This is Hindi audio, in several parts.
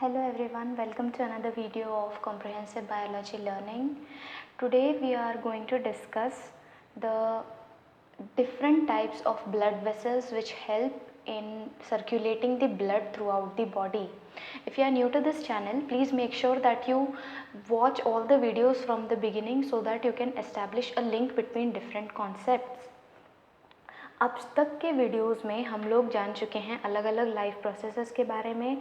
Hello everyone, welcome to another video of Comprehensive Biology Learning. Today we are going to discuss the different types of blood vessels which help in circulating the blood throughout the body. If you are new to this channel, please make sure that you watch all the videos from the beginning so that you can establish a link between different concepts. अब तक के वीडियोस में हम लोग जान चुके हैं अलग अलग लाइफ प्रोसेसेस के बारे में,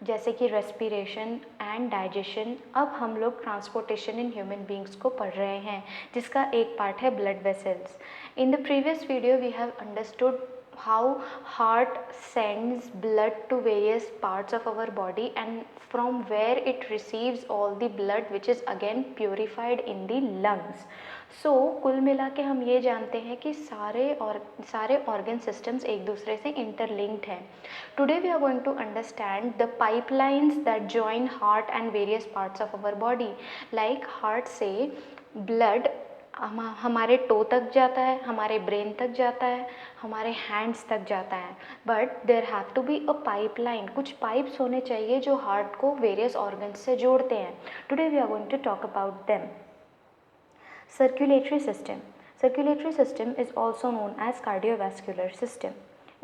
जैसे कि रेस्पिरेशन एंड डाइजेशन. अब हम लोग ट्रांसपोर्टेशन इन ह्यूमन बींग्स को पढ़ रहे हैं, जिसका एक पार्ट है blood vessels. In the previous video we have understood how heart sends blood to various parts of our body and from where it receives all the blood which is again purified in the lungs. So कुल मिला के हम ये जानते हैं कि सारे organ systems एक दूसरे से interlinked हैं. Today we are going to understand the pipelines that join heart and various parts of our body. Like heart से blood हमारे टो तक जाता है, हमारे ब्रेन तक जाता है, हमारे हैंड्स तक जाता है. But there have to be a pipeline. कुछ पाइप्स होने चाहिए जो हार्ट को वेरियस ऑर्गन्स से जोड़ते हैं. Today we are going to talk about them. Circulatory system. Circulatory system is also known as cardiovascular system.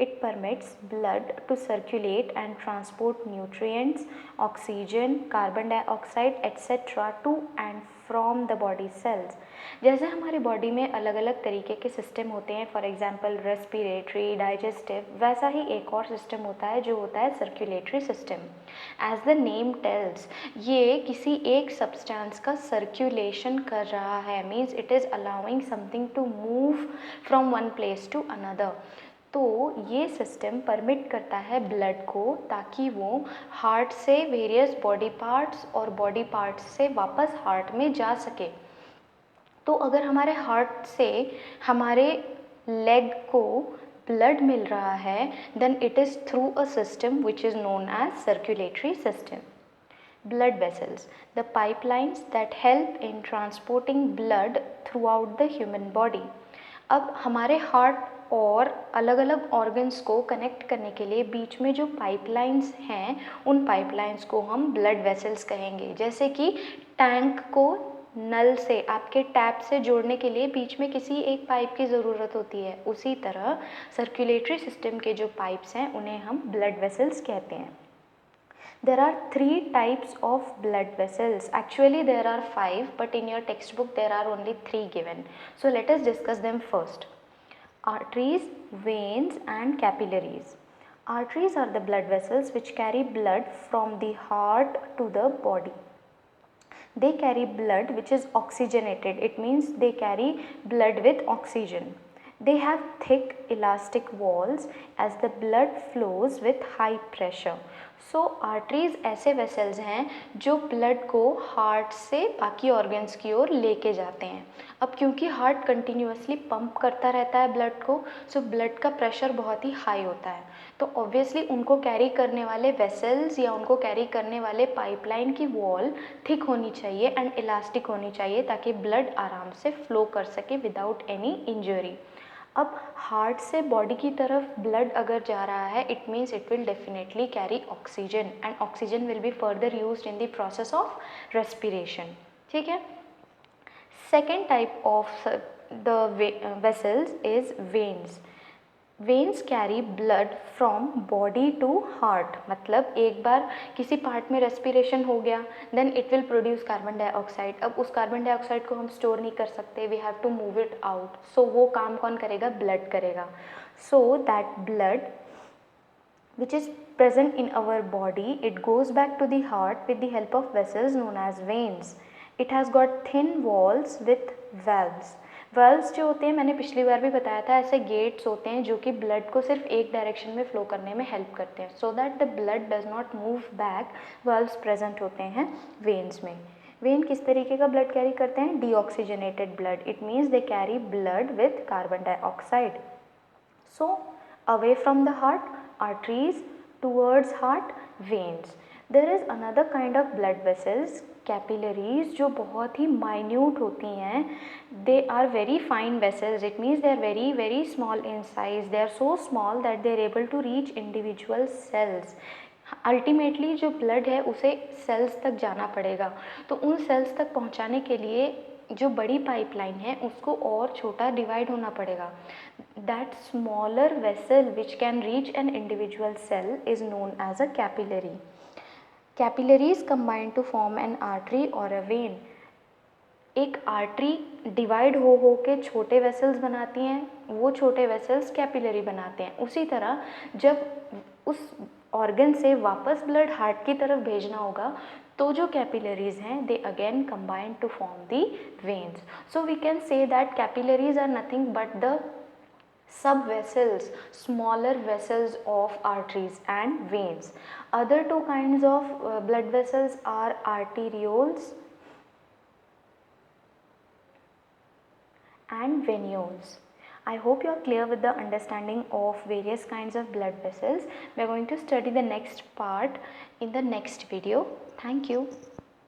It permits blood to circulate and transport nutrients, oxygen, carbon dioxide, etc. to and from the body cells. जैसे हमारी बॉडी में अलग अलग तरीके के सिस्टम होते हैं, फॉर एग्जांपल रेस्पिरेटरी, डाइजेस्टिव, वैसा ही एक और सिस्टम होता है जो होता है circulatory system. As the name tells, ये किसी एक सब्सटेंस का सर्कुलेशन कर रहा है. Means it is allowing something to move from one place to another. तो ये सिस्टम परमिट करता है ब्लड को, ताकि वो हार्ट से वेरियस बॉडी पार्ट्स और बॉडी पार्ट्स से वापस हार्ट में जा सके. तो अगर हमारे हार्ट से हमारे लेग को ब्लड मिल रहा है, then it is through a system which is known as circulatory system. Blood vessels, the pipelines that help in transporting blood throughout the human body. अब हमारे हार्ट और अलग अलग ऑर्गन्स को कनेक्ट करने के लिए बीच में जो पाइपलाइंस हैं, उन पाइपलाइंस को हम ब्लड वेसल्स कहेंगे. जैसे कि टैंक को नल से, आपके टैप से जोड़ने के लिए बीच में किसी एक पाइप की ज़रूरत होती है, उसी तरह सर्कुलेटरी सिस्टम के जो पाइप्स हैं उन्हें हम ब्लड वेसल्स कहते हैं. There are 3 types of blood vessels. Actually there are 5, but in your textbook there are only 3 given. So let us discuss them first. Arteries, veins and capillaries. Arteries are the blood vessels which carry blood from the heart to the body. They carry blood which is oxygenated. It means they carry blood with oxygen. They have thick elastic walls as the blood flows with high pressure. So arteries ऐसे vessels हैं जो blood को heart से बाकी organs की ओर लेके जाते हैं. अब क्योंकि heart continuously pump करता रहता है blood को, so blood का pressure बहुत ही high होता है. तो obviously उनको carry करने वाले vessels या उनको carry करने वाले pipeline की wall thick होनी चाहिए and elastic होनी चाहिए, ताकि blood आराम से flow कर सके without any injury. अब हार्ट से बॉडी की तरफ ब्लड अगर जा रहा है, it means it will definitely carry oxygen and oxygen will be further used in the process of respiration. ठीक है. Second type of the vessels is veins. Veins carry blood from body to heart. मतलब एक बार किसी पार्ट में रेस्पिरेशन हो गया, then it will produce carbon dioxide. अब उस कार्बन डाइऑक्साइड को हम स्टोर नहीं कर सकते, we have to move it out. So वो काम कौन करेगा? ब्लड करेगा. So that blood which is present in our body, it goes back to the heart with the help of vessels known as veins. It has got thin walls with valves. Valves जो होते हैं, मैंने पिछली बार भी बताया था, ऐसे गेट्स होते हैं जो कि ब्लड को सिर्फ एक डायरेक्शन में फ्लो करने में हेल्प करते हैं. So that the blood does not move back, valves present होते हैं वेन्स में. वेन किस तरीके का ब्लड कैरी करते हैं? Deoxygenated blood. It means they carry blood with carbon dioxide. So away from the heart, arteries, towards heart, veins. There is another kind of blood vessels, capillaries, जो बहुत ही minute होती हैं. They are very fine vessels. It means they are very very small in size. They are so small that they are able to reach individual cells. Ultimately जो ब्लड है उसे सेल्स तक जाना पड़ेगा, तो उन सेल्स तक पहुंचाने के लिए जो बड़ी पाइपलाइन है उसको और छोटा डिवाइड होना पड़ेगा. That smaller vessel which can reach an individual cell is known as a capillary. Capillaries combine to form an artery और अ वेन. एक आर्टरी डिवाइड हो के छोटे वेसल्स बनाती हैं, वो छोटे वेसल्स कैपिलरी बनाते हैं. उसी तरह जब उस ऑर्गन से वापस ब्लड हार्ट की तरफ भेजना होगा तो जो कैपिलरीज हैं they again combine to form the veins. So we can say that capillaries are nothing but the subvessels, smaller vessels of arteries and veins. Other two kinds of blood vessels are arterioles and venules. I hope you are clear with the understanding of various kinds of blood vessels. We are going to study the next part in the next video. Thank you.